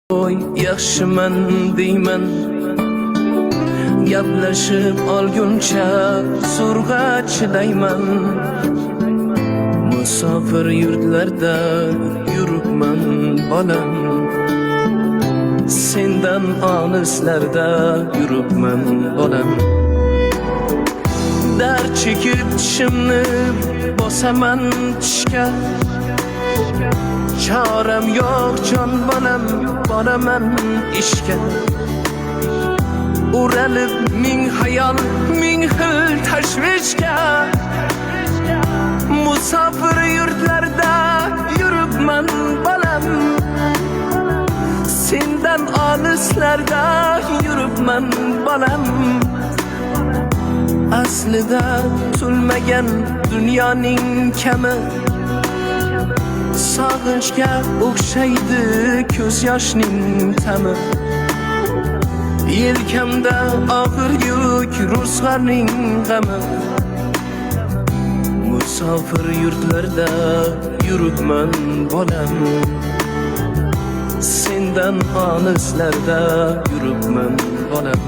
Oy yaxshiman deyman, gaplashib olguncha zo'rg'a chidayman. Musofir yurtlarda yuribman bolam, sendan olislarda yuribman bolam. Dard chekib tishimni bosaman tishga, choram yo'q jon bolam, boraman ishga. O'ralib ming hayol, ming xil tashvishga, musofir yurtlarda yuribman bolam, sendan olislarda yuribman bolam. Aslida tulmagan dunyoning kami, sog'inchga o'xshaydi ko'z yoshning ta'mi. Yelkamda og'ir yuk, ro'zg'orning g'ami. Musofir yurtlarda yuribman bolam, sendan olislarda yuribman bolam.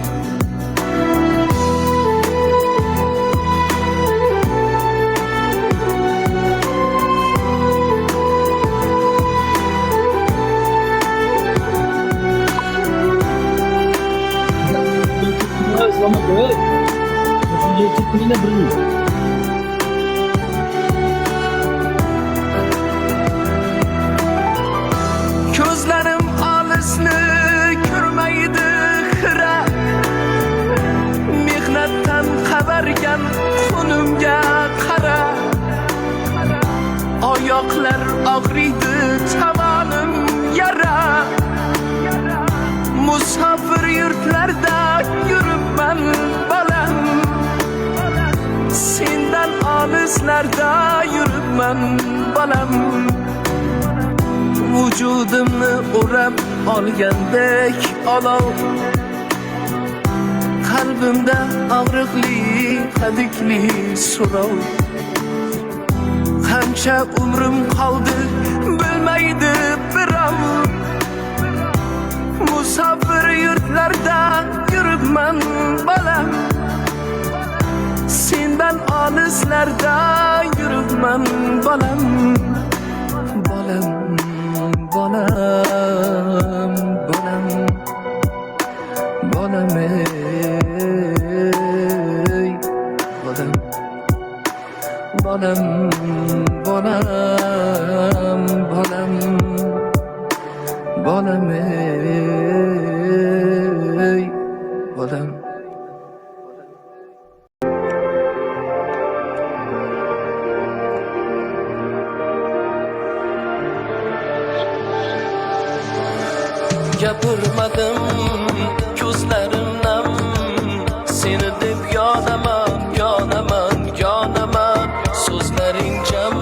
Ko'zlarim olisni ko'rmaydi xira, mehnatdan xabargan xunimga qara. Oyoqlar og'riydi, tavonim yara, musofir yurtlarda yuribman bolam, sendan olislarda yuribman bolam. Vujudimni o'rab olgandek olov, qalbimda og'riqli, hadikli so'rov. Qancha umrim qoldi bilmaydi birov, musofir yurtlarda yuribman bolam, sendan olislarda yuribman bolam. Bolam, bolam, bolam, bolam ey, bolam, bolam, bolam, bolam, bolam ey, bolam. Gapirmadim, ko'zlarim nam, seni deb yonaman, yonaman, yonaman. So'zlaring jam,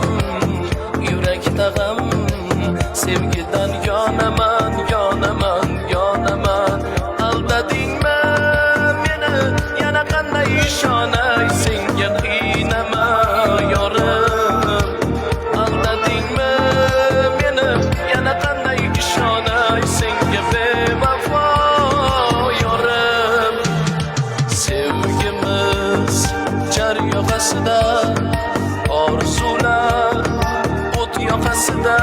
yurakda g'am, sevgidan yonaman, yonaman, yonaman. Aldadingmi meni, yana qanday ishonay senga qiynama yorim. Aldadingmi meni, yana qanday ishonay senga bevafo yorim. Sevgimiz jar yoqasida, orzular o't yoqasida,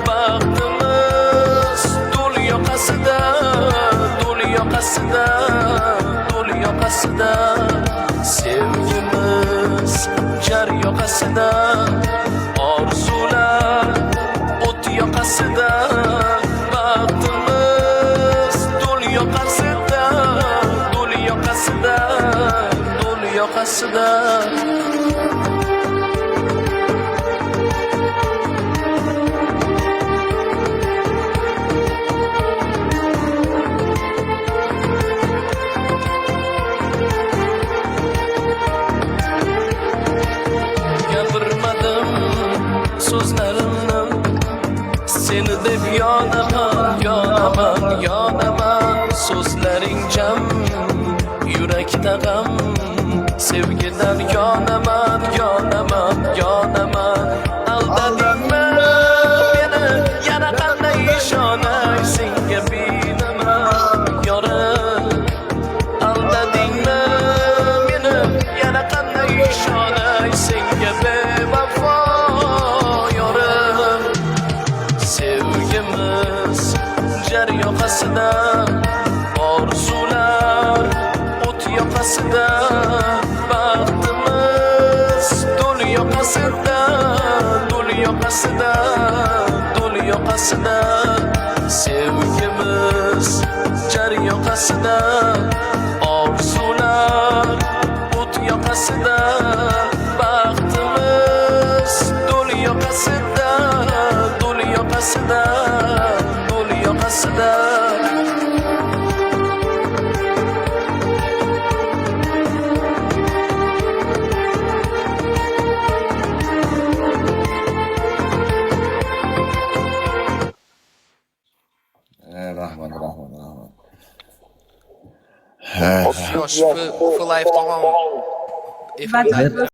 baxtimiz do'l yoqasida, do'l yoqasida, do'l yoqasida. Sevgimiz jar yoqasida, orzular o't yoqasida, baxtimiz do'l yoqasida, do'l yoqasida, do'l yoqasida. Gapirmadim so'zlarimni, seni deb yonaman, yonaman, yonaman. So'zlaring jam, yurakda g'am, sevgidan yonaman, yonaman, yonaman. Aldadingmi meni, yana qanday ishonay senga jar yoqasida, orzular o't yoqasida, baxtimiz do'l yoqasida, do'l yoqasida, do'l yoqasida, sevgimiz jar yoqasida, orzular o't yoqasida, baxtimiz do'l yoqasida, do'l yoqasida, do'l yoqasida. Rahmat. Yosh, Full Life tamom. Va